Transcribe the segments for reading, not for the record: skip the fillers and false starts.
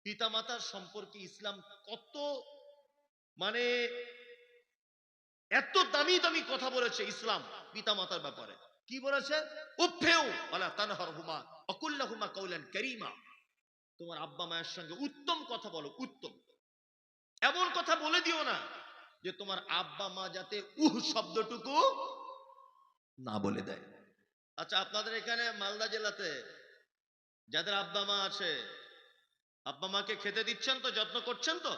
পিতামাতার সম্পর্কে ইসলাম কত মানে এত দামি দামি কথা বলেছে ইসলাম পিতামাতার ব্যাপারে। কি বলেছে? উফেউ ওয়ালা তানহারহুমা ওয়াকুল্লাহুমা কাওলান কারীমা। তোমার আব্বা মায়ের সঙ্গে উত্তম কথা বলো, উত্তম। এমন কথা বলে দিও না যে তোমার আব্বা মা যাতে শব্দটুকু না বলে দেয়। আচ্ছা, আপনাদের এখানে মালদা জেলাতে যাদের আব্বা মা আছে, আব্বা মাকে খেতে দিচ্ছেন তো, যত্ন করছেন তো?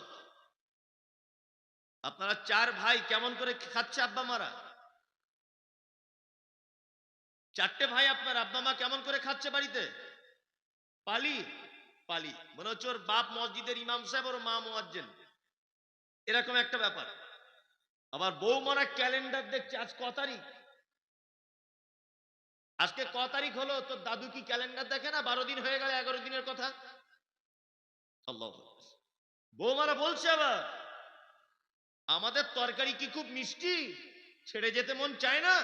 আপনারা 4 ভাই কেমন করে খাচ্ছে আব্বা মারা? 4টে ভাই আপনার আব্বা মা কেমন করে খাচ্ছে বাড়িতে? পালি পালি, মনে হচ্ছে ওর বাপ মসজিদের ইমাম সাহেব, ওর মা মুয়াজ্জিন, এরকম একটা ব্যাপার। আবার বৌমারা ক্যালেন্ডার দেখছে, আজ ক তারিখ, আজকে ক তারিখ হলো, তোর দাদু কি ক্যালেন্ডার দেখে না? 12 দিন হয়ে গেল, 11 দিনের কথা। আল্লাহ, বৌমারা বলছে আবার আমাদের তরকারি কি খুব মিষ্টি, ছেড়ে যেতে মন চায় না,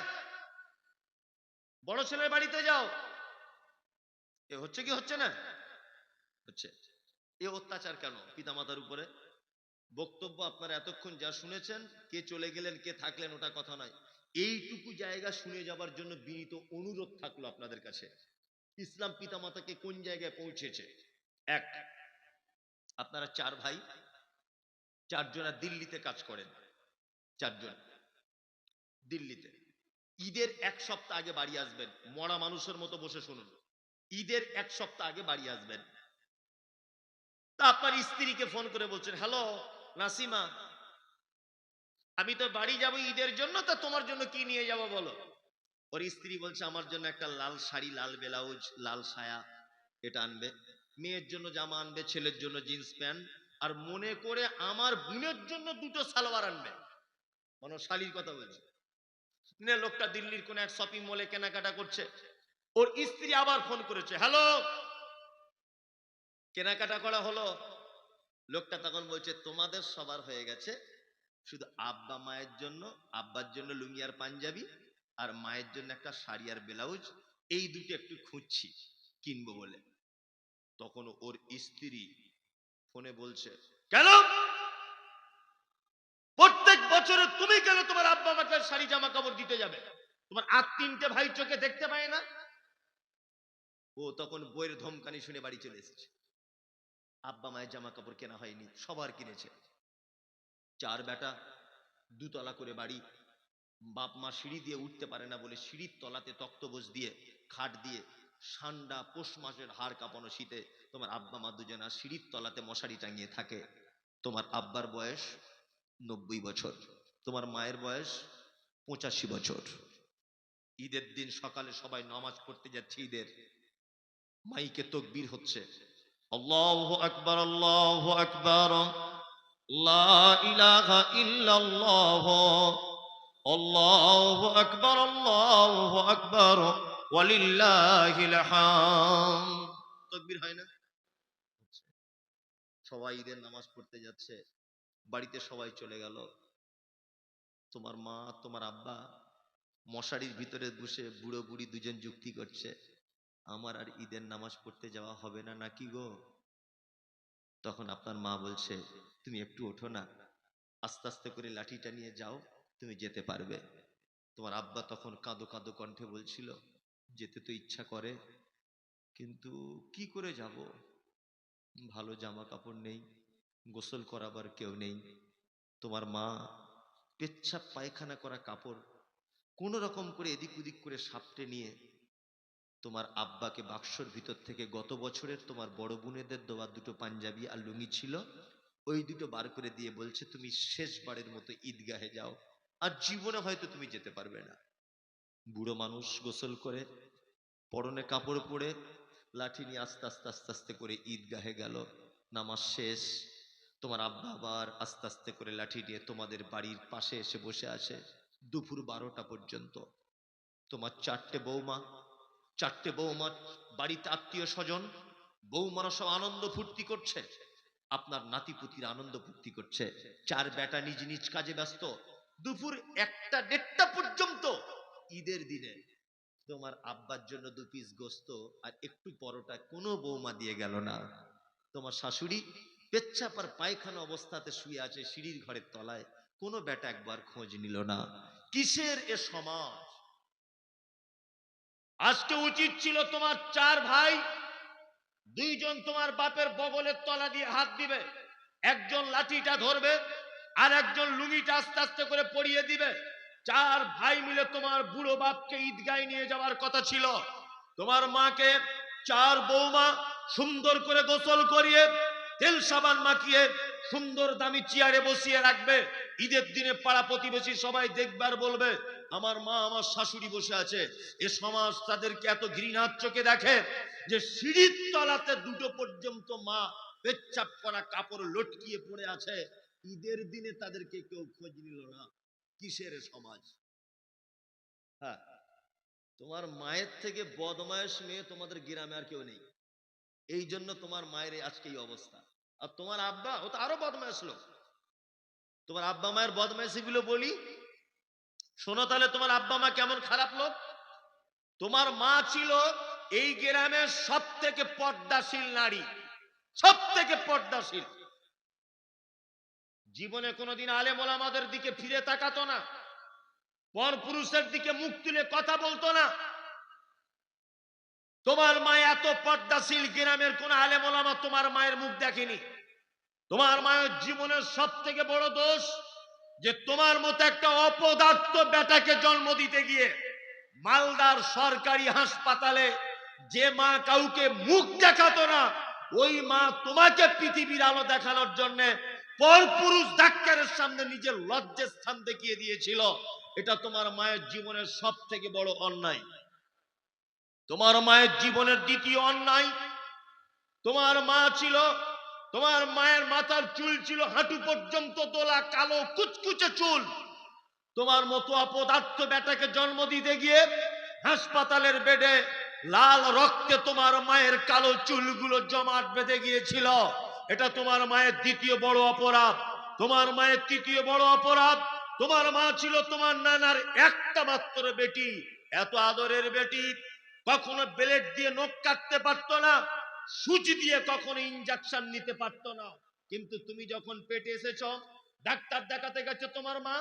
বড় ছেলের বাড়িতে যাও। এ হচ্ছে কি হচ্ছে না? হচ্ছে। এ অত্যাচার কেন পিতামাতার উপরে? বক্তব্য আপনারা এতক্ষণ যা শুনেছেন, কে চলে গেলেন কে থাকলেন ওটা কথা নয়, এইটুকু জায়গা শুনে যাবার জন্য বিনীত অনুরোধ থাকলো আপনাদের কাছে। ইসলাম পিতামাতাকে কোন জায়গায় পৌঁছেছে। এক, আপনারা 4 ভাই, 4 জনা দিল্লিতে কাজ করেন, 4 জন দিল্লিতে। ঈদের 1 সপ্তাহ আগে বাড়ি আসবেন, মরা মানুষের মতো বসে শুনুন। ঈদের 1 সপ্তাহ আগে বাড়ি আসবেন। তা আপনার স্ত্রীকে ফোন করে বলছেন, হ্যালো নাসিমা, আমি তো বাড়ি যাব ঈদের জন্য, তা তোমার জন্য কি নিয়ে যাব বলো। ওর স্ত্রী বলছে আমার জন্য একটা লাল শাড়ি, লাল ব্লাউজ, লাল সায়া, এটা আনবে। মেয়ের জন্য জামা আনবে, ছেলের জন্য জিন্স প্যান্ট, আর মনে করে আমার বোনের জন্য 2টো সালোয়ার আনবে। মানে শাড়ির কথা বলছে। লোকটা দিল্লির কোন এক শপিং মলে কেনাকাটা করছে। ওর স্ত্রী আবার ফোন করেছে, হ্যালো, কেনাকাটা করা হলো? লোকটা তখন বলছে তোমাদের সবার হয়ে গেছে, শুধু আব্বা মায়ের জন্য, আব্বার জন্য লুঙ্গি আর পাঞ্জাবি, আর মায়ের জন্য একটা শাড়ি আর ব্লাউজ, এই দুটো একটু খুঁজছি কিনবো বলে। তখন ওর স্ত্রী ফোনে বলছে, কেন প্রত্যেক বছরে তুমি কেন তোমার আব্বা মাকে শাড়ি জামা কাপড় দিতে যাবে? তোমার আর 3টে ভাই চোখে দেখতে পায় না? ও তখন বইয়ের ধমকানি শুনে বাড়ি চলে এসেছে। আব্বা মায়ের জামা কাপড় কেনা হয়নি, সবার কিনেছে। 4 বেটা, 2 তলা করে বাড়ি। বাপ মা সিঁড়ি দিয়ে উঠতে পারে না বলে সিঁড়ির তলাতে তক্তপোষ দিয়ে, খাট দিয়ে, ঠান্ডা পৌষ মাসের হাড় কাঁপানো শীতে তোমার আব্বা মা দুজনা সিঁড়ির তলাতে মশারি টাঙিয়ে থাকে। তোমার আব্বার বয়স 90 বছর, তোমার মায়ের বয়স 85 বছর। ঈদের দিন সকালে সবাই নামাজ পড়তে যাচ্ছে, ঈদের মাইকে তাকবীর হচ্ছে, আল্লাহু আকবার, আল্লাহু আকবার, লা ইলাহা ইল্লাল্লাহ, আল্লাহু আকবার, আল্লাহু আকবার, ওয়ালিল্লাহিল হামদ। তাকবীর হয় না? সবাই ঈদের নামাজ পড়তে যাচ্ছে, বাড়িতে সবাই চলে গেল। তোমার মা, তোমার আব্বা মশারির ভিতরে বসে বুড়ো বুড়ি দুজন যুক্তি করছে, আমার আর ঈদের নামাজ পড়তে যাওয়া হবে না নাকি গো? তখন আপনার মা বলছে, তুমি একটু ওঠো না, আস্তে আস্তে করে লাঠিটা নিয়ে যাও, তুমি যেতে পারবে। তোমার আব্বা তখন কাঁদো কাঁদো কণ্ঠে বলছিল, যেতে তো ইচ্ছা করে, কিন্তু কি করে যাব, ভালো জামা কাপড় নেই, গোসল করাবার কেউ নেই। তোমার মা পেচ্ছাপ পায়খানা করা কাপড় কোন রকম করে এদিক ওদিক করে সাপটে নিয়ে তোমার আব্বাকে বাক্সর ভিতর থেকে গত বছরের তোমার বড় বোনেদের দেওয়া 2টো পাঞ্জাবি আর লুঙ্গি ছিল, ওই 2টো বার করে দিয়ে বলছে তুমি শেষবারের মতো ঈদগাহে যাও, আর জীবনে হয়তো তুমি যেতে পারবে না। বুড়ো মানুষ গোসল করে, পরনে কাপড় পরে, লাঠি নিয়ে আস্তে আস্তে আস্তে আস্তে করে ঈদগাহে গেল। নামাজ শেষ, তোমার আব্বা আবার আস্তে আস্তে করে লাঠি নিয়ে তোমাদের বাড়ির পাশে এসে বসে আছে দুপুর 12টা পর্যন্ত। তোমার 4টে বৌমা, 4টে বৌমার বাড়িতে আত্মীয় স্বজন, বৌমারা সব আনন্দ ফুর্তি করছে, আপনার নাতিপুতির আনন্দ ফুর্তি করছে। 4 বেটা নিজ নিজ কাজে ব্যস্ত। দুপুর 1টা 1:30টা পর্যন্ত ঈদের দিনে তোমার আব্বার জন্য 2 পিস গোস্ত আর একটু পরোটা কোনো বৌমা দিয়ে গেল না। তোমার শাশুড়ি পেচ্ছাপ আর পায়খানা অবস্থাতে শুয়ে আছে সিঁড়ির ঘরের তলায়, কোনো বেটা একবার খোঁজ নিল না। কিসের এ সমাজ? আজকে উচিত ছিল তোমার 4 ভাই, 2 জন তোমার বাপের বগলের তলা দিয়ে হাত দিবে, একজন লাঠিটা ধরবে আর একজন লুঙ্গিটা আস্তে আস্তে করে পরিয়ে দিবে। 4 ভাই মিলে তোমার বুড়ো বাপকে ঈদগায় নিয়ে যাওয়ার কথা ছিল। তোমার মাকে 4 বৌমা সুন্দর করে গোসল করিয়ে তেল সাবান মাখিয়ে সুন্দর দামি চেয়ারে বসিয়ে রাখবে। ঈদের দিনে পাড়া প্রতিবেশী সবাই দেখবার বলবে আমার মা আমার শাশুড়ি বসে আছে। এ সমাজ তাদেরকে এত ঘৃণার চোখে দেখে যে সিঁড়ির তলাতে 2টো পর্যন্ত মা পেচ্ছাপ করা কাপড় লটকিয়ে পড়ে আছে, ঈদের দিনে তাদেরকে কেউ খোঁজ নিল না। কিসের সমাজ? হ্যাঁ, তোমার মায়ের থেকে বদমায়েশ মেয়ে তোমাদের গ্রামে আর কেউ নেই, এই জন্য তোমার মায়ের আজকে এই অবস্থা। আর তোমার আব্বা ও তো আরো বদমায়েশ লোক। তোমার আব্বা মায়ের বদমায়েশি গুলো বলি শোনো, তাহলে তোমার আব্বা মা কেমন খারাপ লোক। তোমার মা ছিল এই গ্রামের সব থেকে পর্দাশীল নারী, সব থেকে পর্দাশীল। জীবনে কোনোদিন আলেম ওলামাদের দিকে ফিরে তাকাতো না, পর পুরুষের দিকে মুখ তুলে কথা বলতো না। তোমার মা এত পর্দাশীল, গ্রামের কোন আলেম ওলামা তোমার মায়ের মুখ দেখেনি। তোমার মায়ের জীবনের সব থেকে বড় দোষ যে তোমার মতো একটা অপদার্থ বেটাকে জন্ম দিতে গিয়ে মালদার সরকারি হাসপাতালে যে মা কাউকে মুখ দেখাতো না, ওই মা তোমাকে পৃথিবীর আলো দেখানোর জন্য পরপুরুষ ডাক্তারের সামনে নিজের লজ্জার স্থান দেখিয়ে দিয়েছিল। এটা তোমার মায়ের জীবনের সব থেকে বড় অন্যায়। তোমার মায়ের জীবনের দ্বিতীয় অন্যায়, তোমার মা ছিল, তোমার মায়ের মাথার চুল ছিল হাঁটু পর্যন্ত তোলা, কালো কুচকুচে চুল। তোমার মতো অপদার্থ বেটাকে জন্ম দিতে গিয়ে হাসপাতালের বেডে লাল রক্তে তোমার মায়ের কালো চুলগুলো জমাট বেঁধে গিয়েছিল। এটা তোমার মায়ের দ্বিতীয় বড় অপরাধ। তোমার মায়ের তৃতীয় বড় অপরাধ, তোমার মা ছিল তোমার নানার একটা মাত্র বেটি, এত আদরের বেটি, কখনো ব্লেড দিয়ে নখ কাটতে পারতো না, সুচ দিয়ে কখনো ইনজেকশন নিতে পারতো না। কিন্তু তুমি যখন পেটে এসেছো, ডাক্তার দেখাতে গেছে তোমার মা,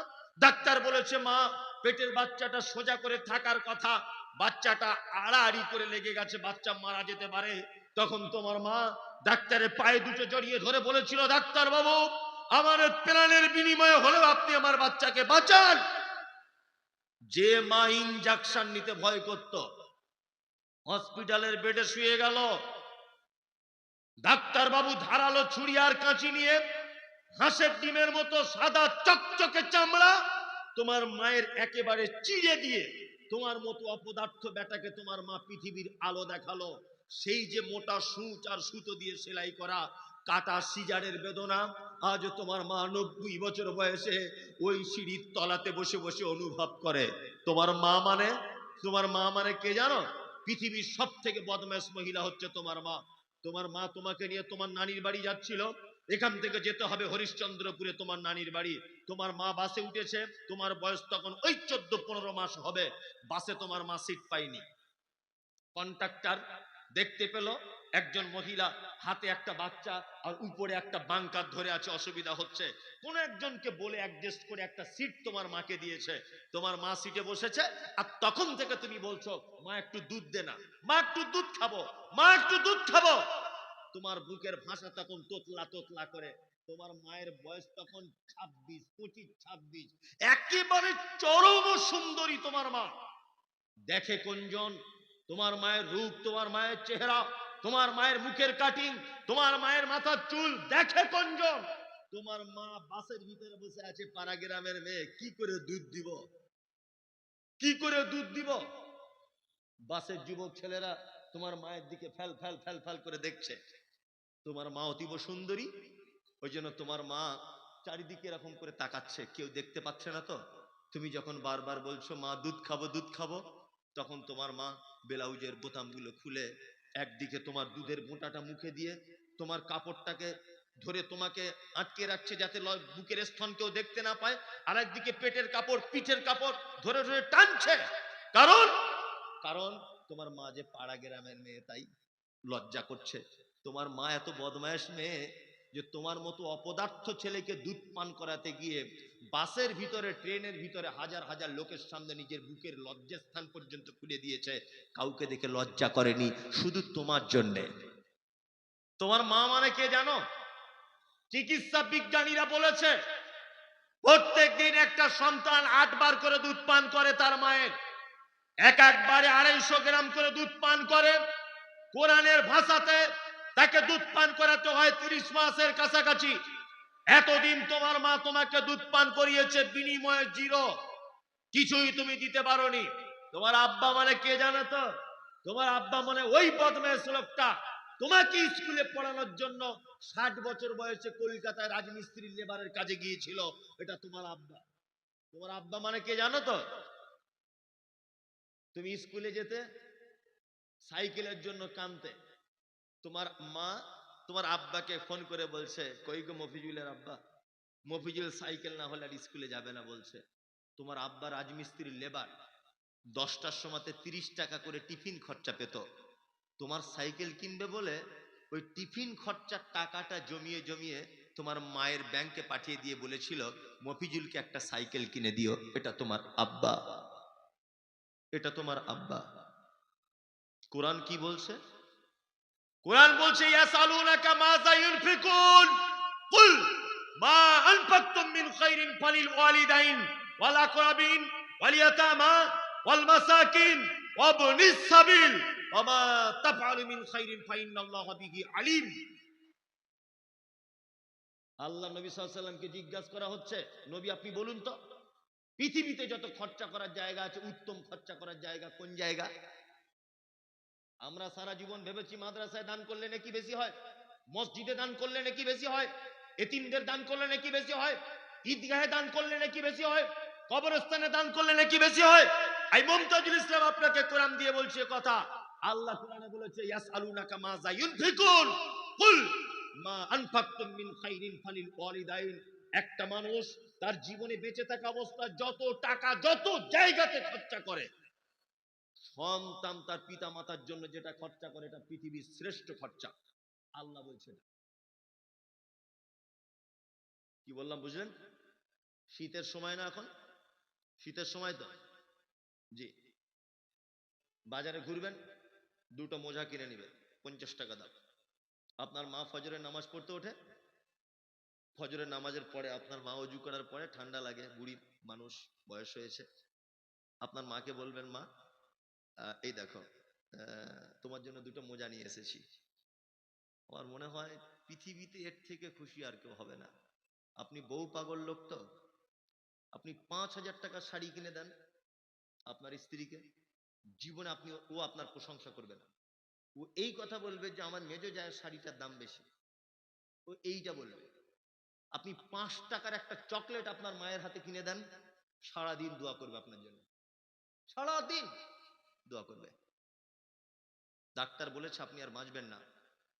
ডাক্তার বলেছে মা পেটের বাচ্চাটা সোজা করে থাকার কথা, বাচ্চাটা আড়াআড়ি করে লেগে গেছে, বাচ্চা মারা যেতে পারে। তখন তোমার মা ডাক্তারের পায়ে দুটো জড়িয়ে ধরে বলেছিল ডাক্তার বাবু আমার প্রাণের বিনিময়ে হলেও আপনি আমার বাচ্চাকে বাঁচান। যে মা ইনজেকশন নিতে ভয় করত, হসপিটালের বেডে শুয়ে গেল, ডাক্তার বাবু ধারালো ছুরি আর কাঁচি নিয়ে হাঁসের ডিমের মতো সাদা চকচকে চামড়া তোমার মায়ের একেবারে চিড়ে দিয়ে তোমার মতো অপদার্থ বেটাকে তোমার মা পৃথিবীর আলো দেখালো। সেই যে মোটা সূচ আর সুতো দিয়ে সেলাই করা কাটা সিজারের বেদনা আজ তোমার মা 90 বছর বয়সে ওই সিঁড়ির তলাতে বসে বসে অনুভব করে। তোমার মা মানে কে জানো? পৃথিবীর সব থেকে বদমাশ মহিলা হচ্ছে তোমার মা। তোমার মা তোমাকে নিয়ে তোমার নানির বাড়ি যাচ্ছিল, এখান থেকে যেতে হবে হরিশ্চন্দ্রপুরে তোমার নানির বাড়ি। তোমার মা বাসে উঠেছে, তোমার বয়স তখন ওই 14-15 মাস হবে। বাসে তোমার মা সিট পাইনি। কন্ট্রাক্টর দেখতে পেল একজন মহিলা হাতে একটা বাচ্চা আর উপরে একটা বাঙ্কার ধরে আছে, অসুবিধা হচ্ছে, কোন একজনকে বলে অ্যাডজাস্ট করে একটা সিট তোমার মাকে দিয়েছে। তোমার মা সিটে বসেছে আর তখন থেকে তুমি বলছো মা একটু দুধ দে না, মা একটু দুধ খাবো, মা একটু দুধ খাবো। তোমার বুকের ভাষা তখন তোতলা তোতলা করে। তোমার মায়ের বয়স তখন 26, 25, 26, একেবারে চরম সুন্দরী তোমার মা। দেখে কোনজন? তোমার মায়ের রূপ, তোমার মায়ের চেহারা, তোমার মায়ের মুখের কাটিং, তোমার মায়ের মাথার চুল দেখে কোনজন? তোমার মা বাসের ভিতরে বসে আছে, পাড়া গ্রামের মেয়ে, কি করে দুধ দিব, কি করে দুধ দিব? বাসের যুবক ছেলেরা তোমার মায়ের দিকে ফেল ফেল ফেল ফেল করে দেখছে। তোমার মা অতীব সুন্দরী, ওই জন্য তোমার মা চারিদিকে এরকম করে তাকাচ্ছে, কেউ দেখতে পাচ্ছে না তো। তুমি যখন বারবার বলছো মা দুধ খাবো দুধ খাবো, তখন তোমার মা ব্লাউজের বোতামগুলো খুলে একদিকে তোমার দুধের ঘোঁটাটা মুখে দিয়ে তোমার কাপড়টাকে ধরে তোমাকে আটকে রাখছে যাতে বুকের স্তন কেউ দেখতে না পায়, আর একদিকে পেটের কাপড় পিঠের কাপড় ধরে ধরে টানছে। কারণ কারণ তোমার মা যে পাড়া গ্রামের মেয়ে, তাই লজ্জা করছে। তোমার মা এত বদমায়েশ মেয়ে যে তোমার মতো অপদার্থ ছেলেকে দুধ পান করাতে গিয়ে বাসের ভিতরে, ট্রেনের ভিতরে হাজার হাজার লোকের সামনে নিজের বুকের লজ্জাস্থান পর্যন্ত খুলে দিয়েছে, কাউকে দেখে লজ্জা করেনি, শুধু তোমার জন্যে। তোমার মা মানে কে জানো? চিকিৎসা বিজ্ঞানীরা বলেছে প্রত্যেক দিন একটা সন্তান 8 বার করে দুধ পান করে তার মায়ের, একবারে 250 গ্রাম করে দুধ পান করে। কোরআনের ভাষাতে তাকে দুধ পান করাতে হয় 30 মাসের কাছাকাছি। এতদিন তোমার মা তোমাকে দুধ পান করিয়েছে, বিনিময়ে জিরো, কিছুই তুমি দিতে পারোনি। তোমার আব্বা মানে কে জানো তো? তোমার আব্বা মানে ওই বদমাইশ লোকটা তোমাকে স্কুলে পড়ানোর জন্য 60 বছর বয়সে কলকাতায় রাজমিস্ত্রি লেবারের কাজে গিয়েছিল, এটা তোমার আব্বা। তোমার আব্বা মানে কে জানো তো? তুমি স্কুলে যেতে, সাইকেলের জন্য কাঁদতে, তোমার মা তোমার আব্বাকে ফোন করে বলছে, কই গো মফিজুলের আব্বা, মফিজুল সাইকেল না হলে আর স্কুলে যাবে না বলছে। তোমার আব্বা রাজমিস্ত্রির লেবার, 10টার সময়তে 30 টাকা করে টিফিন খরচা পেত। তোমার সাইকেল কিনবে বলে ওই টিফিন খরচার টাকাটা জমিয়ে জমিয়ে তোমার মায়ের ব্যাংকে পাঠিয়ে দিয়ে বলেছিল মফিজুলকে একটা সাইকেল কিনে দিও। এটা তোমার আব্বা, এটা তোমার আব্বা। কোরআন কি বলছে? কোরআন বলছে ইয়াসালুনাকা মাযা ইউনফিকুন কুল মা আনফাকতুম মিন খাইরিন ফালিল ওয়ালিদাইন ওয়াল আকরাবিন ওয়াল ইয়াতামা ওয়াল মাসাকিন ওয়াবনিস সাবিল ওয়া মা তাফআলু মিন খাইরিন ফাইন্নাল্লাহা বিহি আলিম। আল্লাহ নবী সাল্লাল্লাহু আলাইহি ওয়াসাল্লামকে জিজ্ঞাসা করা হচ্ছে, নবী আপনি বলুন তো পৃথিবীতে যত খরচা করার জায়গা আছে, উত্তম খরচা করার জায়গা কোন জায়গা? আমরা সারা জীবন ভেবেছি মাদ্রাসায় দান করলে নাকি বেশি হয়, মসজিদে দান করলে নাকি বেশি হয়, এতিমদের দান করলে নাকি বেশি হয়, ঈদগাহে দান করলে নাকি বেশি হয়, কবরস্থানে দান করলে নাকি বেশি হয়। এই মুমতাজুল ইসলাম আপনাকে কোরআন দিয়ে বলছে কথা। আল্লাহ কোরআনে বলেছে ইয়াসআলুনাকা মাযা ইউনফিকুন কুল মা আনফাকতুম মিন খাইরিন ফালিল ওয়ালিদাইন। একটা মানুষ তার জীবনে বেঁচে থাকা অবস্থায় যত টাকা যত জায়গাতে খরচা করে, সন্তান তার পিতা মাতার জন্য যেটা খরচা করে এটা পৃথিবীর শ্রেষ্ঠ খরচা। আল্লাহ বলছেন। কি বললাম বুঝলেন? শীতের সময় না, এখন শীতের সময় তো, জি, বাজারে ঘুরবেন, দুটো মোজা কিনে নিবে, 50 টাকা দাম। আপনার মা ফজরের নামাজ পড়তে ওঠে, ফজরের নামাজের পরে আপনার মা ওযু করার পরে ঠান্ডা লাগে, বুড়ি মানুষ, বয়স হয়েছে, আপনার মাকে বলবেন মা এই দেখো তোমার জন্য দুটো মোজা নিয়ে এসেছি। আমার মনে হয় পৃথিবীতে এর থেকে খুশি আর কেউ হবে না। আপনি বউ পাগল লোক তো, আপনি 5,000 টাকার শাড়ি কিনে দেন আপনার স্ত্রীকে, জীবনে আপনি ও আপনার প্রশংসা করবে না। ও এই কথা বলবে যে আমার মেজো জায়ের শাড়িটার দাম বেশি, ও এইটা বলবে। আপনি 5 টাকার একটা চকলেট আপনার মায়ের হাতে কিনে দেন, সারাদিন দোয়া করবে আপনার জন্য, সারাদিন দোয়া করবে। ডাক্তার বলেছে আপনি আর বাঁচবেন না।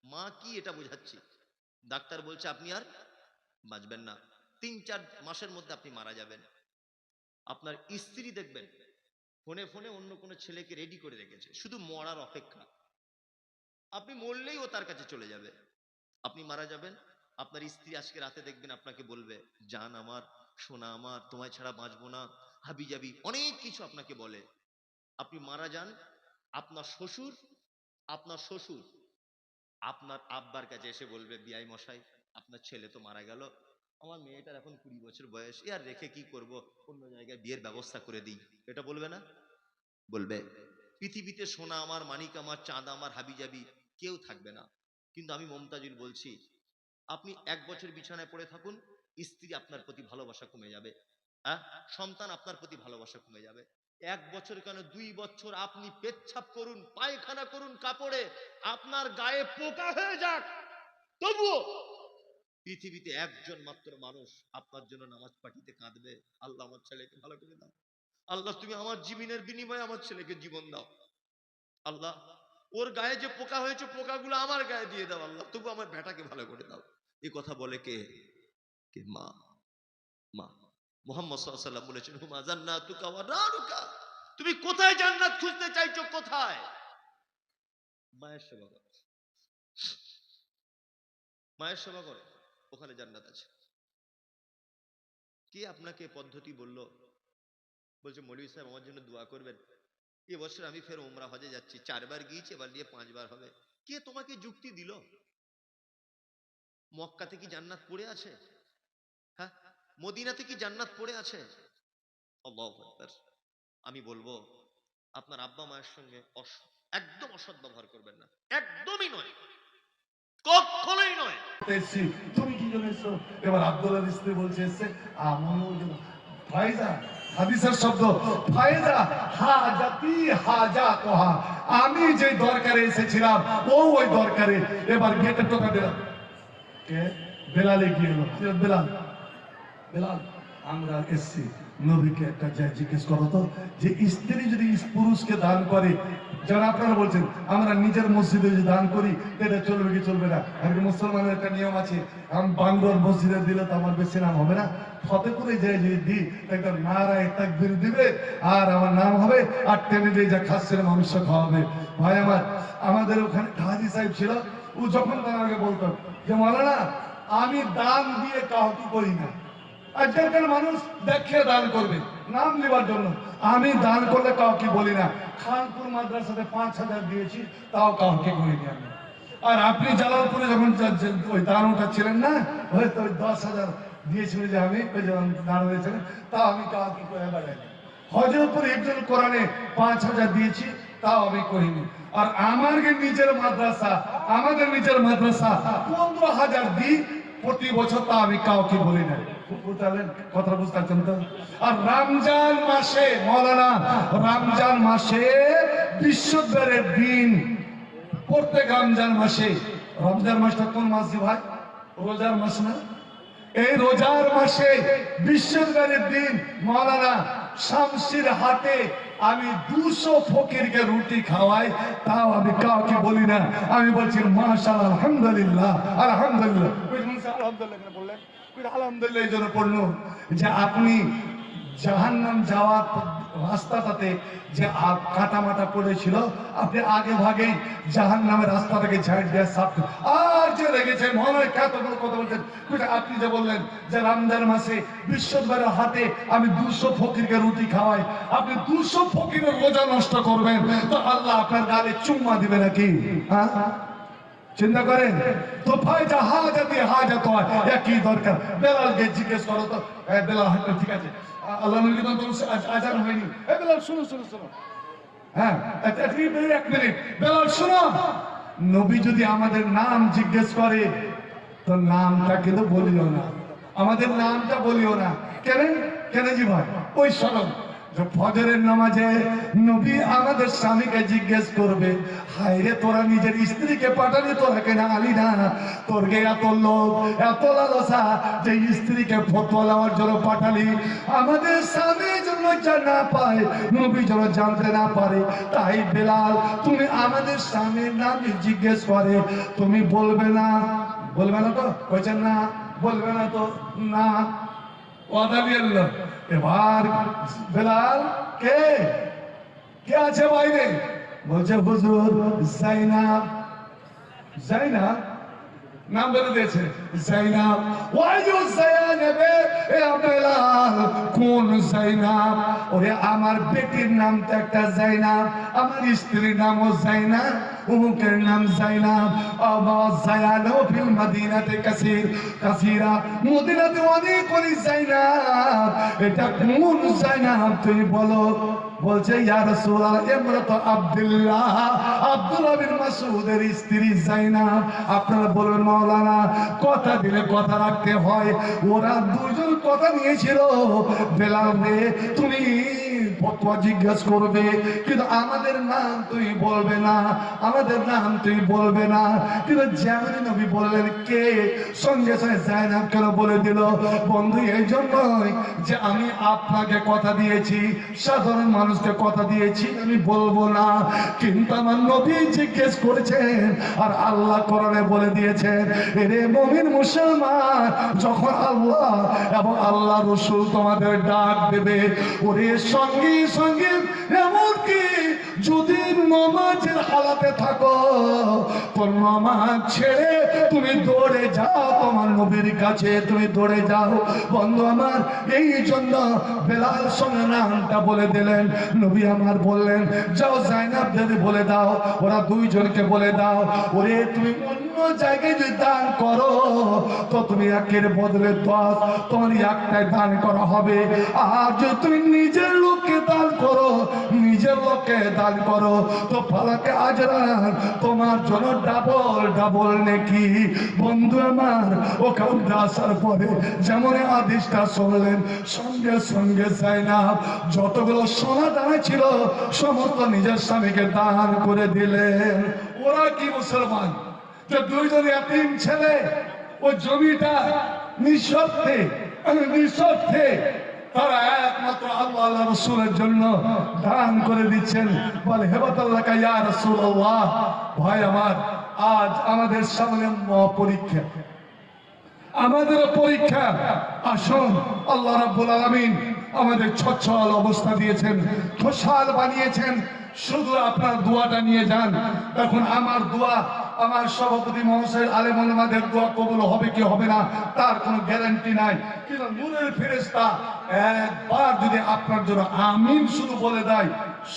মা কি এটা বোঝাচ্ছি, ডাক্তার বলছে আপনি আর বাঁচবেন না, 3-4 মাসের মধ্যে আপনি মারা যাবেন। আপনার স্ত্রী দেখবেন ফোনে ফোনে অন্য কোনো ছেলেকে রেডি করে রেখেছে, শুধু মরার অপেক্ষা। আপনি মরলেই ও তার কাছে চলে যাবে, আপনি মারা যাবেন। আপনার স্ত্রী আজকে রাতে দেখবেন আপনাকে বলবে জান আমার, সোনা আমার, তোমায় ছাড়া বাঁচবো না, হাবি যাবি, অনেক কিছু আপনাকে বলে। আপনি মারা যান, আপনার শ্বশুর আপনার আব্বার কাছে এসে বলবে বিআই মশাই আপনার ছেলে তো মারা গেল, আমার মেয়েটার এখন 20 বছর বয়স, এ আর রেখে কি করব, অন্য জায়গায় বিয়ের ব্যবস্থা করে দিই। এটা বলবে না? বলবে। পৃথিবীতে সোনা আমার, মানিক আমার, চাঁদ আমার, হাবি যাবি কেউ থাকবে না। কিন্তু আমি মমতাজুল বলছি আপনি 1 বছর বিছানায় পড়ে থাকুন, স্ত্রী আপনার প্রতি ভালোবাসা কমে যাবে, হ্যাঁ, সন্তান আপনার প্রতি ভালোবাসা কমে যাবে। 1 বছর কেন 2 বছর আপনি পেচ্ছাপ করুন, পায়খানা করুন কাপড়ে, আপনার গায়ে পোকা হয়ে যাক, তবুও পৃথিবীতে একজন মাত্র মানুষ আপনার জন্য নামাজ পাঠিতে কাঁদবে, আল্লাহ আমার ছেলেকে ভালো করে দাও, আল্লাহ তুমি আমার জীবনের বিনিময়ে আমার ছেলেকে জীবন দাও, আল্লাহ ওর গায়ে যে পোকা হয়েছে পোকাগুলো আমার গায়ে দিয়ে দাও, আল্লাহ তবু আমার বেটাকে ভালো করে দাও। এই কথা বলে কে? কে? মা। মা। মুহাম্মদ সাল্লাল্লাহু আলাইহি ওয়াসাল্লাম বলেছেন হুমা জান্নাতুকা ওয়া নারুকা, তুমি কোথায় জান্নাত খুঁজতে চাইছো, কোথায়? মায়ের সেবা করো। মায়ের সেবা করে, ওখানে জান্নাত আছে। কে আপনাকে পদ্ধতি বলল? বলছে মৌলভী সাহেব আমার জন্য দোয়া করবেন, এবছর আমি ফের উমরা হজে যাচ্ছি, 4 বার গিয়েছি, এবার নিয়ে 5 বার হবে। কে তোমাকে যুক্তি দিল? মক্কাতে কি জান্নাত পড়ে আছে? হ্যাঁ, মদিনাতে কি জান্নাত পড়ে আছে? আল্লাহু আকবার। আমি বলবো আপনার আব্বা মায়ের সঙ্গে একদম অসৎ ব্যবহার করবেন না, একদমই নয়, কখনোই নয়। তুমি কি জন্য এসছো? এবার আব্দুল্লাহর স্ত্রী বলছে এসছে ফায়দা, হাদিসের শব্দ ফায়দা হাজাতি হাজাতহা, আমি যে দরকারে এসেছিলাম ও ওই দরকারে। এবার গেটে টোকা দিলাম, কে? বেলালে গিয়ে এলো। বেলাল, বেলাল আমরা এসছি, নবীকে একটা জিজ্ঞেস করো তো, যে স্ত্রী যদি পুরুষকে দান করে, যারা আপনারা বলছেন আমরা নিজের মসজিদে যদি দান করি এটা চলবে কি চলবে না? আর মুসলমানের একটা নিয়ম আছে, আমি বাংলোর মসজিদে দিলে তো আমার বেশি নাম হবে না, ফতেপুরে যাই যদি দিই একটা নারায় তাকবীর দিবে আর আমার নাম হবে, আর টেনে দিয়ে যা খাসের মাংস খাওয়াবে। ভাই আমার, আমাদের ওখানে হাজি সাহেব ছিল, ও যখন তার আগে বলতো যে মাওলানা আমি দান দিয়ে কাউকে করি না, আজকালকার মানুষ দেখে দান করবে নাম নেবার জন্য, আমি দান করলে কাউকে বলি না। খানপুর মাদ্রাসাতে 5,000 দিয়েছি, তাও কাউকে করিনি আমি। আর আপনি জালালপুরে যখন ওই দান উঠাচ্ছিলেন না, হয়তো ওই 10,000 দিয়েছিলেন যে আমি ওই যখন দান হয়েছিলেন, তাও আমি কাউকে করে বেড়াইনি। হজরতপুর একজন কোরআনে 5,000 দিয়েছি, তাও আমি করিনি। আর আমাদের নিজের মাদ্রাসা 15,000 দিই প্রতি বছর, তা আমি কাউকে বলি না। কথা বুঝতে পারছেন তো? আর রমজান মাসে মৌলানা, রমজান মাসে বৃহস্পতিবারের দিন, প্রত্যেক রমজান মাসে, রমজান মাসটা কোন মাস ভাই? রোজার মাস না? এই রোজার মাসে বৃহস্পতিবারের দিন মৌলানা শামসির হাটে আমি 200 ফকিরকে রুটি খাওয়াই, তাও আমি কাউকে বলি না। আমি বলছি মাশাআল্লাহ, আলহামদুলিল্লাহ, আলহামদুলিল্লাহ। আলহামদুলিল্লাহ বললেন, আলহামদুলিল্লাহ এই জন্য পড়লো যে আপনি জাহান্নাম যাওয়ার রাস্তাটাতে যে কাটামাটা পড়েছিল, আপনি আগে ভাগেই জাহান্নামের রাস্তাটাকে ঝাড় দিয়ে সাফ, আর যে লেগেছে মনে কত বড় কথা বলছেন। আপনি যে বললেন যে রমজান মাসে বৃহস্পতিবারের হাতে আমি 200 ফকিরকে রুটি খাওয়াই, আপনি 200 ফকিরের রোজা নষ্ট করবেন তো আল্লাহ আপনার গালে চুম্মা দিবে নাকি? হ্যাঁ, চিন্তা করেন তো। ফায়দা হাজাতি হাজাত হয়, একই দরকার। বেলালকে জিজ্ঞেস করো তো, বেলাল ঠিক আছে, আল্লাহ নবী তো আজান হয়নি, বেলাল শুনো শুনো শুনো, হ্যাঁ 1 মিনিট, বেলাল শুনো। নবী যদি আমাদের নাম জিজ্ঞেস করে তো নামটা কিন্তু বলিও না, আমাদের নামটা বলিও না। কেন? কেন জি ভাই? ওই শরম ফজরের নামাজে নবী আমাদের স্বামীকে জিজ্ঞেস করবে, হায় রে তোরা নিজের স্ত্রীকে পাঠালি, তোরা কেন আলি না? তোর গে এত লোক, এত লালসা যে স্ত্রীকে ফতোয়া নেওয়ার জন্য পাঠালি, আমাদের স্বামী যেন না পায়, নবী যেন জানতে না পারে। তাই বেলাল তুমি আমাদের স্বামীর নাম জিজ্ঞেস করে তুমি বলবে না, বলবে না তো? বলছেন না, বলবে না তো? না। এবার বেলাল কে কে আছে বাইরে? বলছে হুজুর জাইনাব। জাইনাব নাম বলে দিয়েছে, জাইনাব। ওয়াইজু জাইনাবে, এ বেলাল কোন জাইনাব? ওরে আমার বেটির নাম তো একটা জাইনাব, আমার স্ত্রীর নামও জাইনাব, উমুকের নাম জাইনাব। আবা জায়ানো ফিল মদিনাতে কাসীরা, মদিনাতে অনেক অনেক জাইনাব, এটা কোন জাইনাব তুই বলো? বলছে ইয়া রাসূলুল্লাহ ইমরাত আব্দুল্লাহ, আব্দুল্লাহ বিন মাসউদের স্ত্রী জাইনাব। আপনারা বলবেন মাওলানা কথা দিলে কথা রাখতে হয়, ওরা দুজন কথা নিয়েছিল, বেলাল রে তুমি ফতোয়া জিজ্ঞেস করবে কিন্তু আমাদের নাম তুই বলবে না, আমাদের নাম তুই বলবে না। কিন্তু যেমন নবী বললেন কে, সঙ্গে সঙ্গে জাইনাব কেন বলে দিল? বন্ধু এই জন্যই যে আমি আপনাকে কথা দিয়েছি, সাধারণ মানুষকে কথা দিয়েছি আমি বলবো না, কিন্তু আমার নবী জিজ্ঞেস করেছেন আর আল্লাহ কোরআনে বলে দিয়েছেন, এরে মুমিন মুসলমান, যখন আল্লাহ এবং আল্লাহ রাসূল তোমাদের ডাক দেবে, ওরে সঙ্গে সঙ্গে এমনকি যদি নমাজের হালাতে থাকো তো নমাজ ছেড়ে তুমি দৌড়ে যাও তোমার নবীর কাছে, তুমি দৌড়ে যাও। বন্ধু আমার, এই জন্য বেলাল সঙ্গে নামটা বলে দিলেন। নবী আমার বললেন, যাও জাইনাবদের বলে দাও, ওরা দুইজনকে বলে দাও, ওরে তুমি অন্য জায়গায় যদি দান করো তো তুমি একের বদলে 10, তোমার একটাই দান করা হবে। আর যদি তুমি নিজের লোককে দান করো, নিজের লোককে দান করো তো ফালাকে আজরান, তোমার জন্য ডাবল ডাবল নেকি। বন্ধু আমার, ওখানে আসার পরে যেমন আদেশটা শুনলেন, সঙ্গে সঙ্গে জাইনাব যতগুলো সোনা দানা ছিল সমস্ত নিজের স্বামীকে দান করে দিলেন। ওরা কি মুসলমান যে দুইজন এতিম ছেলে ও জমিটা নিঃস্বার্থে নিঃস্বার্থে তারা একমাত্র আল্লাহ আল্লাহ রাসূলের জন্য দান করে দিচ্ছেন। বলে হেবাতাল্লাহ ইয়া রাসূলুল্লাহ। ভাই আমার, আজ আমাদের সামনে পরীক্ষা, আমাদের পরীক্ষা। আসুন, আল্লাহ রাব্বুল আলামিন আমাদের সচ্ছল অবস্থা দিয়েছেন, খুশহাল বানিয়েছেন। শুধু আপনার দোয়াটা নিয়ে যান। এখন আমার দোয়া, আমার সভাপতি মহাশয় আলেম ওলামাদের দোয়া কবুল হবে কি হবে না তার কোনো গ্যারান্টি নাই, কিন্তু নূরের ফেরেশতা একবার যদি আপনার জন্য আমিন শুধু বলে দেয়,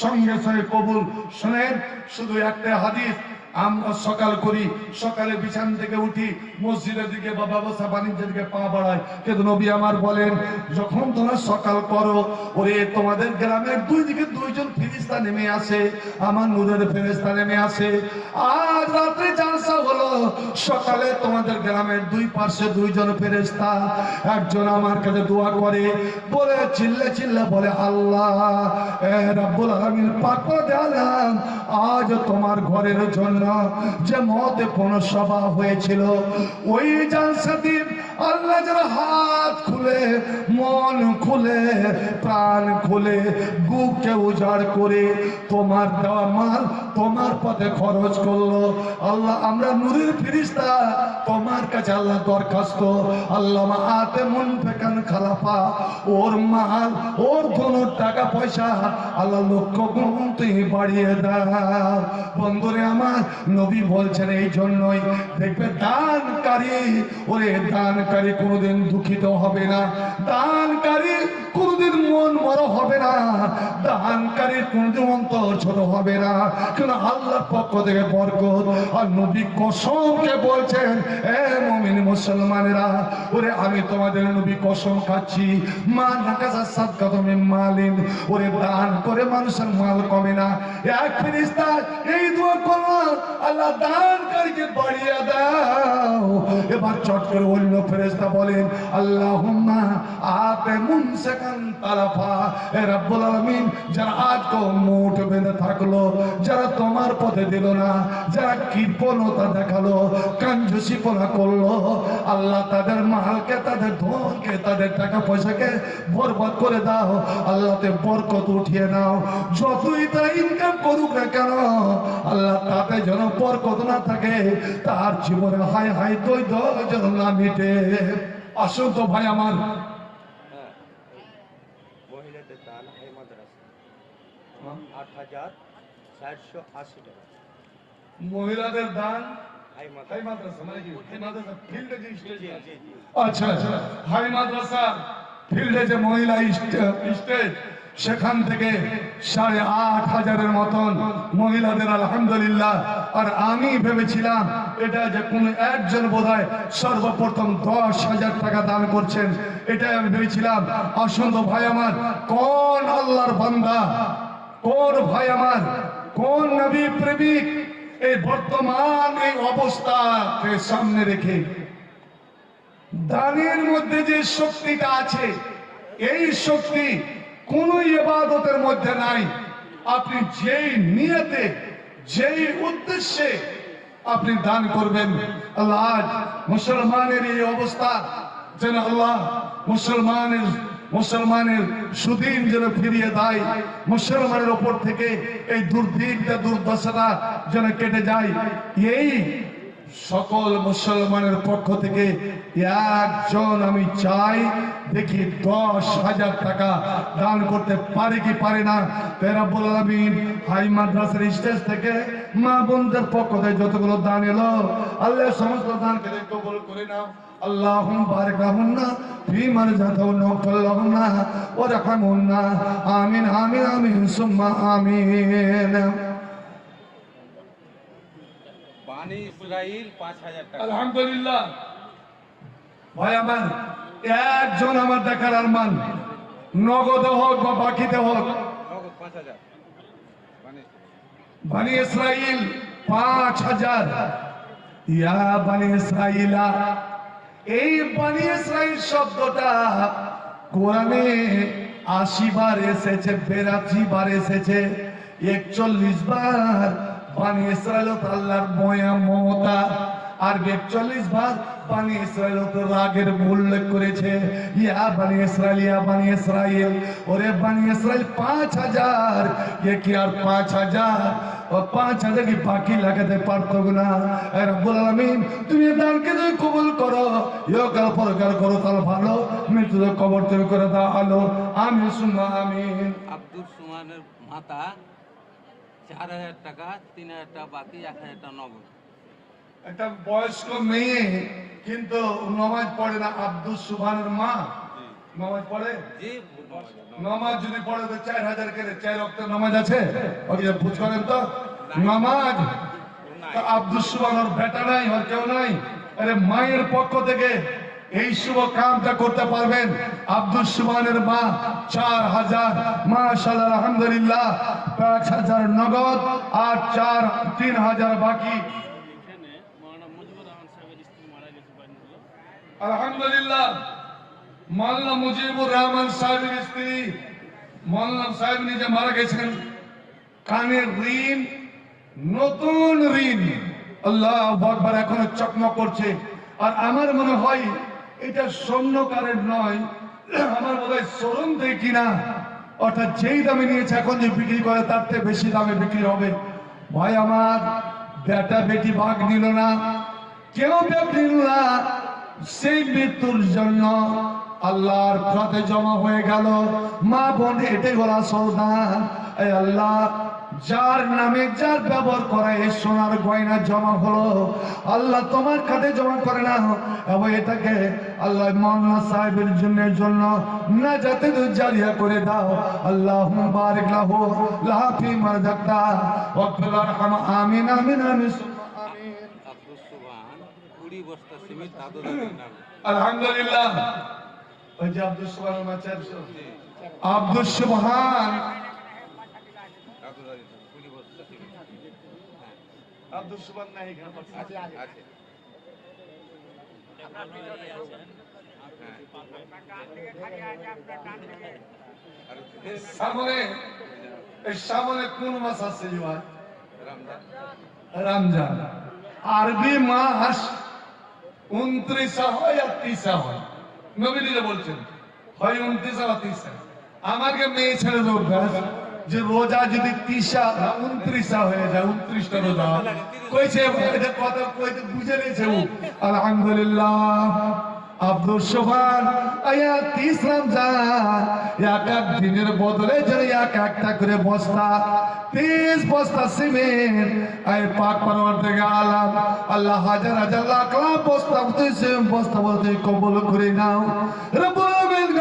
সঙ্গে সঙ্গে কবুল। শুনেন, শুধু একটা হাদিস। আমরা সকাল করি, সকালে বিছান থেকে উঠি, মসজিদের দিকে বা ব্যবসা বাণিজ্যের দিকে পা বাড়াই, কিন্তু নবী আমার বলেন, যখন তোমরা সকাল করো, ওরে তোমাদের গ্রামের দুই দিকে দুইজন ফেরেশতা নেমে আসে, আমার নূরের ফেরেশতা নেমে আসে। আজ রাত্রে জালসা হলো, সকালে তোমাদের গ্রামের দুই পাশে দুইজন ফেরেশতা, একজন আমার কাছে দোয়া করে, বলে চিল্লে চিল্লে বলে, আল্লাহ রাব্বুল আলামিন পাক করে দিলাম, আজ তোমার ঘরের জন্য যে মত পৌরসভা হয়েছিল, ওই জালসাতে আল্লাহ যারা হাত খুলে, মন খুলে, প্রাণ খুলে, বুককে উজাড় করে তোমার দেওয়া মাল তোমার পথে খরচ করলো, আল্লাহ আমরা নূরের ফেরেশতা তোমার কাছে আল্লাহ দরখাস্ত, আল্লাহ আতে মন ফেকান খালাফা, ওর মাল ওর কোনো টাকা পয়সা আল্লাহ লক্ষ গুণ তুমি বাড়িয়ে দাও। বন্ধুরে আমার, নবী বলছেন এই জন্যই দেখবে দানকারী, ওরে দানকারী কোনোদিন দুঃখিত হবে না, দানকারী কোনোদিন মন বড় হবে না, দানকারীর কোনোদিন অন্তর ছোট হবে না, কেন আল্লাহর পক্ষ থেকে বরকত। আর নবী কসমকে বলছেন, এ মুমিন মুসলমানেরা, ওরে আমি তোমাদের নবী কসম খাচ্ছি, মা নাকাসা সাদকাতু মিন মালিন, ওরে দান করে মানুষের মাল কমে না। এক ফেরেশতা এই দোয়া করলো, আল্লাহ দানকারীকে বাড়িয়ে দাও। এবার চট করে অন্য ফেরেশতা বলেন, আল্লাহুম্মা আতে মুমসিকান তালাফা, এ রাব্বুল আলামিন যারা আজকে মুঠ বেঁধে থাকলো, যারা তোমার পথে দিল না, যারা কৃপণতা দেখালো, কাঞ্জুসিপনা করলো, আল্লাহ তাদের মালকে, তাদের ধনকে, তাদের টাকা পয়সাকে বরবাদ করে দাও, আল্লাহতে বরকত উঠিয়ে নাও। যতই তারা ইনকাম করুক না কেন, আল্লাহ তাতে যেন বরকত না থাকে, তার জীবনে হাই হাই দৈদ যেন না মিটে। আসুন তো ভাই আমার, মহিলাদের দান হাই মাদ্রাসা ৮,৪৮০ টাকা। মহিলাদের দান হাই হাই মাদ্রাসা মানে কি? হাই মাদ্রাসা ফিল্ডে যে স্টেজ জি আছে। জি জি। আচ্ছা আচ্ছা, হাই মাদ্রাসা ফিল্ডে যে মহিলা স্টেজ, সেখান থেকে ৮,৫০০-এর মতন মহিলাদের আলহামদুলিল্লাহ। আর আমি ভেবেছিলাম এটা যে কোনো একজন বোধহয় সর্বপ্রথম ১০,০০০ টাকা দান করছেন, এটাই আমি ভেবেছিলাম। আসুন তো ভাই আমার, কোন আল্লাহর বান্দা, কোন ভাই আমার, কোন নবী প্রেমিক এই বর্তমান এই অবস্থাকে সামনে রেখে দানের মধ্যে যে শক্তিটা আছে, এই শক্তি কোন ইবাদতের মধ্যে নাই। আপনি যেই নিয়তে, যেই উদ্দেশ্যে আপনি দান করবেন, আল্লাহ আজ মুসলমানের এই অবস্থা যেন আল্লাহ মুসলমানের সুদিন যেন ফিরিয়ে দেয়, মুসলমানের ওপর থেকে এই দুর্ভিক্ষা দুর্দশাটা যেন কেটে যায়। এই সকল মুসলমানের পক্ষ থেকে একজন আমি চাই, দেখি 10,000 টাকা দান করতে পারে কি পারে না। রব্বুল আলামিন হাই মাদ্রাসার স্টেজ থেকে মা বোনদের পক্ষ থেকে যতগুলো দান এলো, আল্লাহ সমস্ত দানকে কবুল করে নাও। আল্লাহুম্মা বারিক লাহুন্না ফীমা রাযাকতাহুন্না ওয়াগফির লাহুন্না ওয়ারহামহুন্না। আমিন আমিন আমিন সুম্মা আমিন। বানি ইসরাইল 5,000 টাকা। আলহামদুলিল্লাহ। ভাই আমার, একজন আমার দেখার আরমান, নগদে হোক বা বাকিতে হোক, নগদ 5,000। বানি ইসরাইল 5,000। ইয়া বানি ইসরাইলা, এই বানি ইসরাইল শব্দটা কোরআনে 80 বার এসেছে, 82 বার এসেছে, 41 বার বানি ইসরাইল আল্লাহর ময়া মমতা, আর 41 বার বানি ইসরাইল রাগের উল্লেখ করেছে। ইয়া বানি ইসরাইল, ইয়া বানি ইসরাইল, ওরে বানি ইসরাইল 5,000, এ কি আর 5,000? ও 5,000 কি বাকি লাগাতে পারতো না? রব্বুল আলামিন তুমি দানকে যদি কবুল করো, ইহকাল পরকাল করো তাহলে ভালো, মৃত্যু কবর তুমি করে দাও আলো। আমিন সুম্মা আমিন। আব্দুল সুমানের মাতা 4,000 টাকা, 3,000 টাকা বাকি, 1,000 টাকা নগদ। একটা বয়স্ক মেয়ে কিন্তু নামাজ পড়ে না, আব্দুল সুবহানের মা নামাজ পড়ে। জি, নামাজ যদি পড়ে তো 4,000 করে 4 ওয়াক্ত নামাজ আছে, ওই যে বুঝ করেন তো নামাজ। তো আব্দুল সুবহানের বেটা নাই, আর কেউ নাই। আরে মায়ের পক্ষ থেকে এই শুভ কামটা করতে পারবেন। আব্দুল সুবহানের মা 4,000, মাশাআল্লাহ আলহামদুলিল্লাহ, 5,000 নগদ আর 3,000 বাকি। আলহামদুলিল্লাহ, মাওলানা মুজিবুর রহমান সাহেবের স্ত্রী মাওলানা সাহেব নিজে মারা গেছেন। কানের ঋণ, নতুন ঋণ, আল্লাহু আকবার, এখনো চকমক করছে। আর আমার মনে হয় এটা স্বর্ণকারের নয়, আমার মনে হয় শোরুম থেকে কিনা, অর্থাৎ যেই দামে নিয়েছে এখন যে বিক্রি করে তার থেকে বেশি দামে বিক্রি হবে। ভাই আমার, বেটা বেটি ভাগ নিল না, কেউ ভাগ নিল না, সেই মৃত্যুর জন্য আল্লাহর পথে জমা হয়ে গেল। মা বোন, এটাই হলো আসল দান। এই আল্লাহ, যার নামে যার ব্যবহার করা এই সোনার গয়না জমা হলো, আল্লাহ তোমার খাতে জমা করে না, এবং এটাকে আল্লাহ মাওলানা সাহেবের জন্য না যাতে জারিয়া করে দাও। আল্লাহুম্মা বারিক লাহু লাফি মারজাকতা ওয়াগফির ওয়ারহাম। আমিন আমিন আমিন সুম্মা আমিন। আব্দুল সুবহান 20 বস্তা সিমেন্ট দাদু দাদির নামে। আলহামদুলিল্লাহ। ওই যে আব্দুল সুবহান মাচার, আব্দুল সুবহান, দাদু দাদির 20 বস্তা সিমেন্ট। আব্দুল সুবহান নাই এখানে আছে আছে। সামনে, এই সামনে কোন মাস আছে ভাই? রমজান। রমজান। আরবি মাস 29 হয় আর 30 হয়, নবী নিজে বলছেন হয় 29 আর 30। আমাকে মেয়ে ছেলে অভ্যাস যে রোজা যদি 29 হয়ে যায়, 29টা রোজা কইছে, এটা কথা কইতে বুঝে নিয়েছে ও। আলহামদুলিল্লাহ, আব্দুল সুবহান আয়া 30 রমজান এক এক দিনের বদলে যেন এক একটা করে বস্তা, 30 বস্তা সিমেন্ট আয় পাক পরওয়ারদিগার আলম আল্লাহ হাজার হাজার লাখ লাখ বস্তা বস্তা বলতে কবুল করে নাও। রব্বুল আলামিন,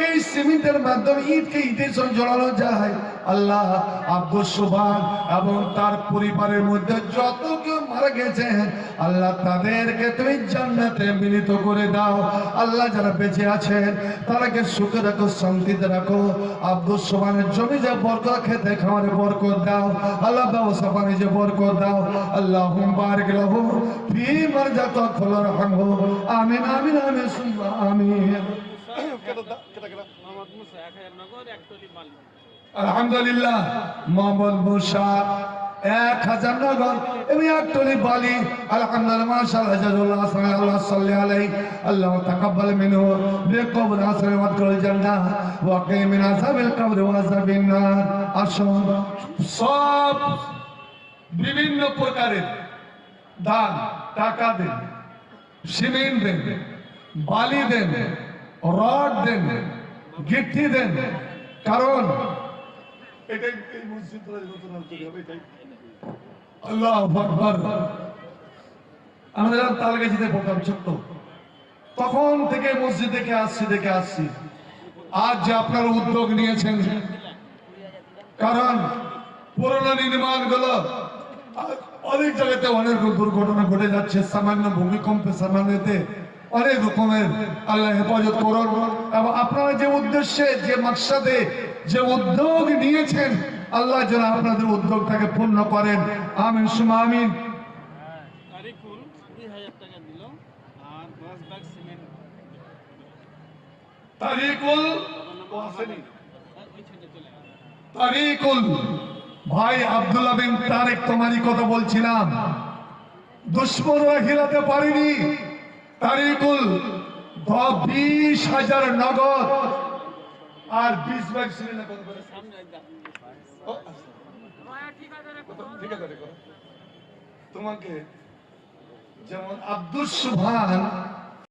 এই সিমেন্টের মাধ্যমে ইটকে ইটের সঙ্গে জড়ানো যায়। আল্লাহ, আব্দুল সুবহান এবং তার পরিবারের মধ্যে যত কেউ মারা গেছেন, আল্লাহ তাদেরকে তুমি জান্নাতে মিলিত করে দাও। আল্লাহ, যারা বেঁচে আছেন তাদেরকে সুখে রাখো, শান্তিতে রাখো। আব্দুল সুবহানের জমি যে বরকত, খেতে খাওয়ারে বরকত দাও। আল্লাহ, ব্যবসা বাণিজ্যে বরকত দাও। আল্লাহুম্মা বারিক লাহু ফী মারজাকাতিহি ওয়ারহামহু। আমিন আমিন আমিন সুম্মা আমিন। আলহামদুলিল্লাহ, মোহাম্মদ মুসা 1,000 নগদ এবং 1 টলি বালি। আলহামদুলিল্লাহ, মাশাআল্লাহ, জাযাকাল্লাহু খাইরান। আল্লাহ সাল্লি আলাইহি, আল্লাহ তাকাব্বাল মিনহু বিকবুল হাসান ওয়া আদখিল জান্নাহ ওয়া কিম মিন আযাবিল কবর ওয়া আযাবিন নার। আসুন, সব বিভিন্ন প্রকারের দান টাকা দেন, সিমেন্ট দেন, বালি দেন, রড দেন, গিট্টি দেন, কারণ এটাই এই মসজিদ তৈরি হবে। এটাই আল্লাহু আকবার। আমরা যখন তালগাছিতে পড়তাম ছোট্ট, তখন থেকে মসজিদ দেখে আসছি। আজ যে আপনারা উদ্যোগ নিয়েছেন, কারণ পুরনো নির্মাণ গুলো অনেক জায়গাতে অনেক দুর্ঘটনা ঘটে যাচ্ছে, সামান্য ভূমিকম্পে সামান্যতে অনেক রকমের, আল্লাহ হেফাজত করুন। এবং আপনারা যে উদ্দেশ্যে, যে মাকসাদে, যে উদ্যোগ নিয়েছেন, আল্লাহ যেন আপনাদের উদ্যোগটাকে পূর্ণ করেন। আমিন সুমা আমিন। তারিকুল 2000 টাকা দিল আর 10 ব্যাগ সিমেন্ট। তারিকুল ওই ছেলে চলে গেল। তারিকুল ভাই আব্দুল্লাহ বিন তারেক, তোমারই কথা বলছিলাম, দুশ্মনরা হিলাতে পারেনি। তারিকুল 20,000 নগদ আর 20 ব্যাগ সিমেন্ট কত করে? সামনে একদম ও, ঠিক আছে, তোমাকে যেমন আব্দুস সুবহান